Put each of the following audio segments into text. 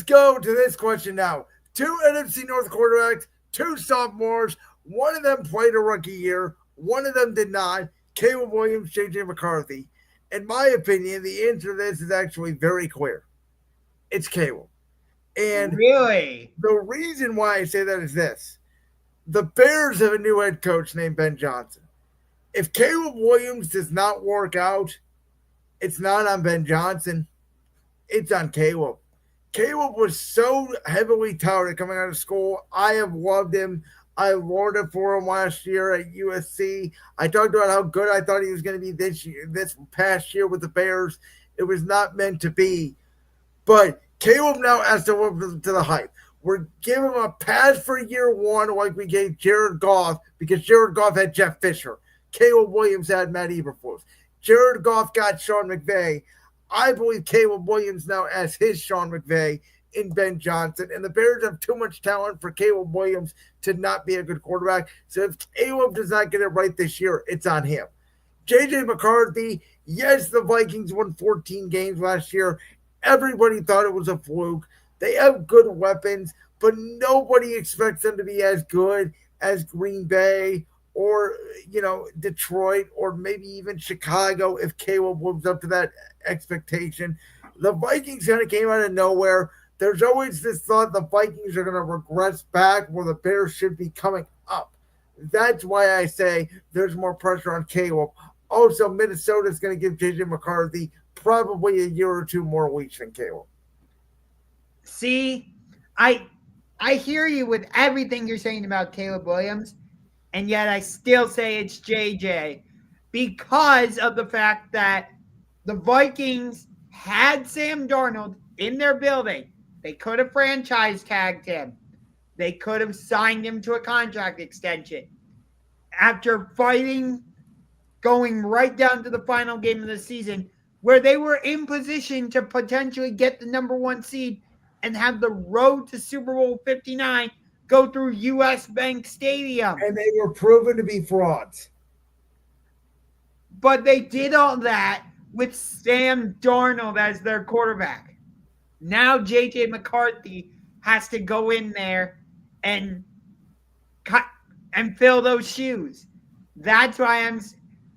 let's go to this question now. 2 NFC North quarterbacks, 2 sophomores. One of them played a rookie year. One of them did not. Caleb Williams, J.J. McCarthy. In my opinion, the answer to this is actually very clear. It's Caleb. And really, the reason why I say that is this. The Bears have a new head coach named Ben Johnson. If Caleb Williams does not work out, it's not on Ben Johnson. It's on Caleb. Caleb was so heavily touted coming out of school. I have loved him. I lauded for him last year at USC. I talked about how good I thought he was going to be this past year with the Bears. It was not meant to be. But Caleb now has to live to the hype. We're giving him a pass for year one like we gave Jared Goff because Jared Goff had Jeff Fisher. Caleb Williams had Matt Eberflus. Jared Goff got Sean McVay. I believe Caleb Williams now has his Sean McVay in Ben Johnson. And the Bears have too much talent for Caleb Williams to not be a good quarterback. So if Caleb does not get it right this year, it's on him. J.J. McCarthy, yes, the Vikings won 14 games last year. Everybody thought it was a fluke. They have good weapons, but nobody expects them to be as good as Green Bay or, Detroit or maybe even Chicago if Caleb lives up to that expectation. The Vikings kind of came out of nowhere. There's always this thought the Vikings are going to regress back where the Bears should be coming up. That's why I say there's more pressure on Caleb. Also, Minnesota is going to give J.J. McCarthy probably a year or two more weeks than Caleb. See, I hear you with everything you're saying about Caleb Williams, and yet I still say it's JJ because of the fact that the Vikings had Sam Darnold in their building. They could have franchise tagged him. They could have signed him to a contract extension. After fighting, going right down to the final game of the season, where they were in position to potentially get the number 1 seed and have the road to Super Bowl 59 go through U.S. Bank Stadium. And they were proven to be frauds. But they did all that with Sam Darnold as their quarterback. Now J.J. McCarthy has to go in there and cut and fill those shoes. That's why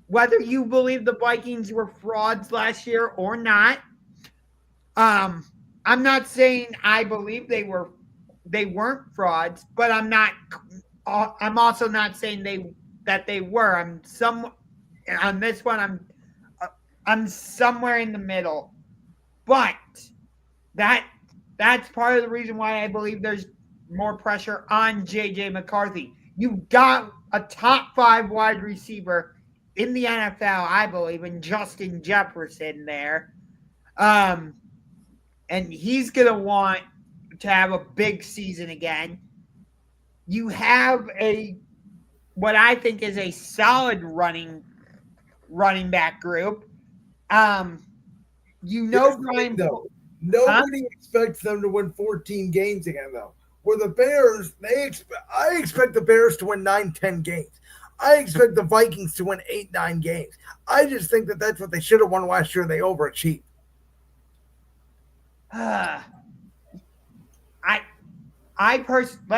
whether you believe the Vikings were frauds last year or not, I'm not saying I believe they weren't frauds, but I'm also not saying that they were. On this one I'm somewhere in the middle. But that's part of the reason why I believe there's more pressure on J.J. McCarthy. You got a top 5 wide receiver in the NFL, I believe, in Justin Jefferson there. And he's going to want to have a big season again. You have what I think is a solid running back group. Brian. Nobody expects them to win 14 games again, though. Where the Bears, I expect the Bears to win 9-10 games. I expect the Vikings to win 8-9 games. I just think that's what they should have won last year, and they overachieved. Like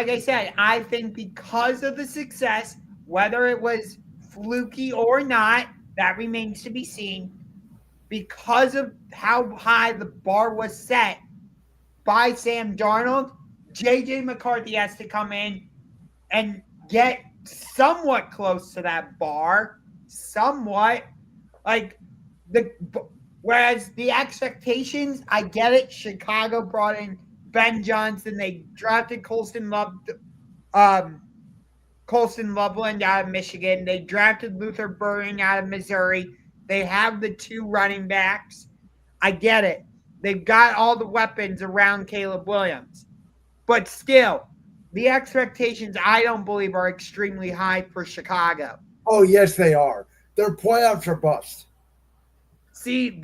I said, I think because of the success, whether it was fluky or not, that remains to be seen. Because of how high the bar was set by Sam Darnold, J.J. McCarthy has to come in and get somewhat close to that bar. Somewhat. Whereas the expectations, I get it. Chicago brought in Ben Johnson. They drafted Colston Loveland out of Michigan. They drafted Luther Burden out of Missouri. They have the 2 running backs. I get it. They've got all the weapons around Caleb Williams. But still, the expectations, I don't believe, are extremely high for Chicago. Oh, yes, they are. Their playoffs are bust. See,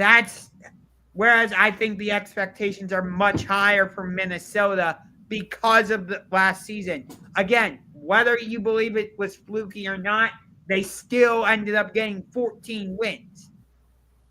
whereas I think the expectations are much higher for Minnesota because of the last season. Again, whether you believe it was fluky or not, they still ended up getting 14 wins.